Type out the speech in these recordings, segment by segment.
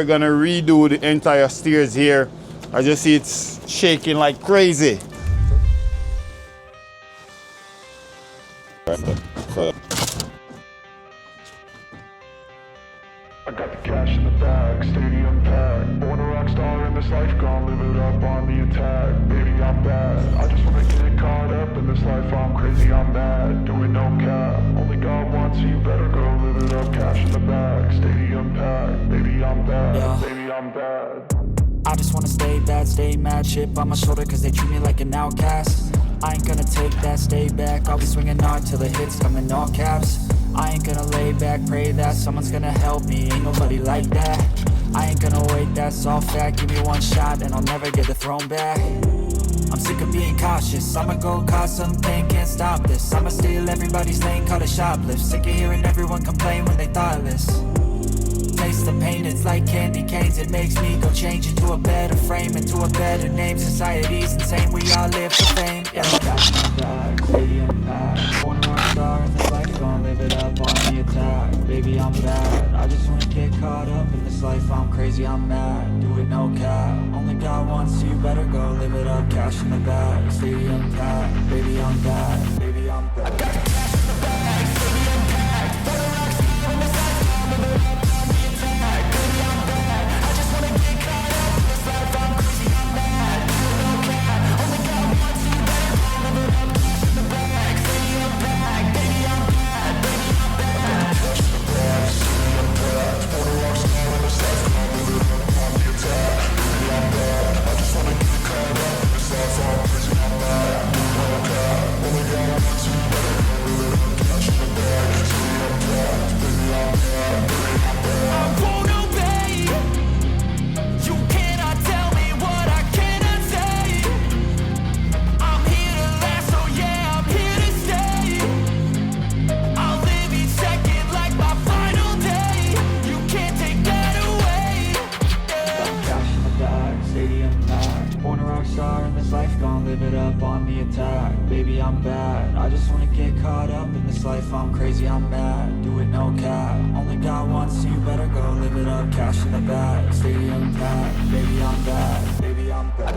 We're gonna redo the entire stairs here. As you see, it's shaking like crazy. I got the cash in the bag, stadium packed. Born a rock star in this life, gon' live it up on the attack. Baby, I'm bad. I just wanna get caught up in this life. I'm crazy, I'm mad. Doing no cap. Only God wants you, better go live it up. Cash in the bag, stadium packed. Baby, I'm bad. Yeah. Baby, I'm bad. I just wanna stay bad, stay mad. Chip on my shoulder cause they treat me like an outcast. I ain't gonna take that, stay back. I'll be swinging hard till the hits come in all caps. I ain't gonna lay back, pray that someone's gonna help me. Ain't nobody like that. I ain't gonna wait, that's all fact. Give me one shot and I'll never get the throne back. I'm sick of being cautious. I'ma go cause something, can't stop this. I'ma steal everybody's lane, call it shoplift. Sick of hearing everyone complain when they thoughtless. Taste the pain, it's like candy canes. It makes me go change into a better frame, into a better name. Society's insane, we all live for fame. Yeah, got my back, stadium packed. Born a rock star in this life, gon' live it up on the attack. Baby, I'm bad. I just wanna get caught up in this life. I'm crazy, I'm mad. Do it no cap. Only God wants you, better go live it up. Cash in the bag, stadium packed. Baby, I'm bad. Baby, I'm bad. I'm crazy, I'm mad, do it no cap. Only God wants you, better go live it up. Cash in the bag, stadium packed. Baby, I'm bad, baby, I'm bad.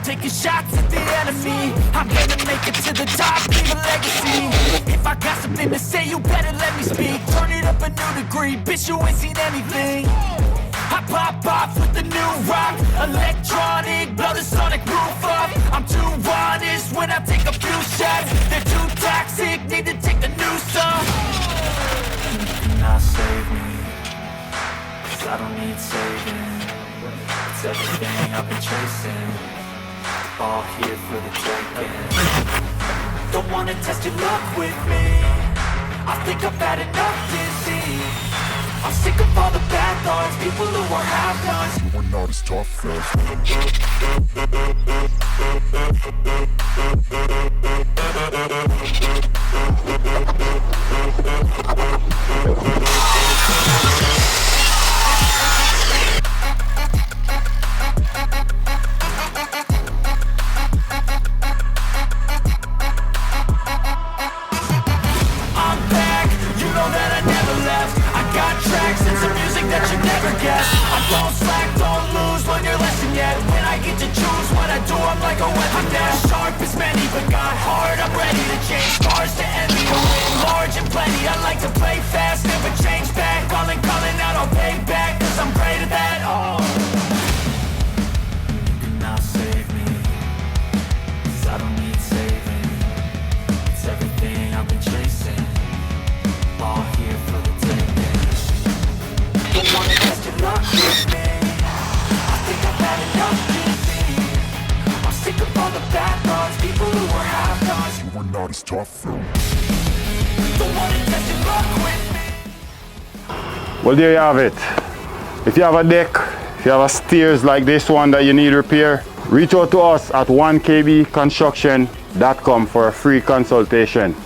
Taking shots at the enemy. I'm gonna make it to the top, leave a legacy. If I got something to say, you better let me speak. Turn it up a new degree, bitch, you ain't seen anything. I pop off with the new rock, electronic, blow the sonic roof up. I'm too honest when I take a few shots. They're too toxic, need to take the new song. You cannot save me, 'cause I don't need saving. It's everything I've been chasing, all here for the taking. Don't wanna test your luck with me, I think I've had enough disease. I'm sick of all the bad thoughts, people who are half-nots. You are not as tough as that you never guess. I don't slack, don't lose, learn your lesson yet. When I get to choose what I I do, I'm like a weapon. I'm not sharp as many, but got heart. I'm ready to change scars to envy. To win large and plenty. I like to play fast, never change back. Calling out, I'll pay back, cause I'm great at that. Oh, you cannot save me, cause I don't need saving. It's everything I've been chasing, all here for the taking. Don't wanna test your luck with me, I think I've had enough giving. I'm sick of all the bad thoughts, people who were half-nots. You were not as tough though. Don't wanna test your luck with me. Well, there you have it. If you have a deck, if you have a stairs like this one that you need repair, reach out to us at 1kbconstruction.com for a free consultation.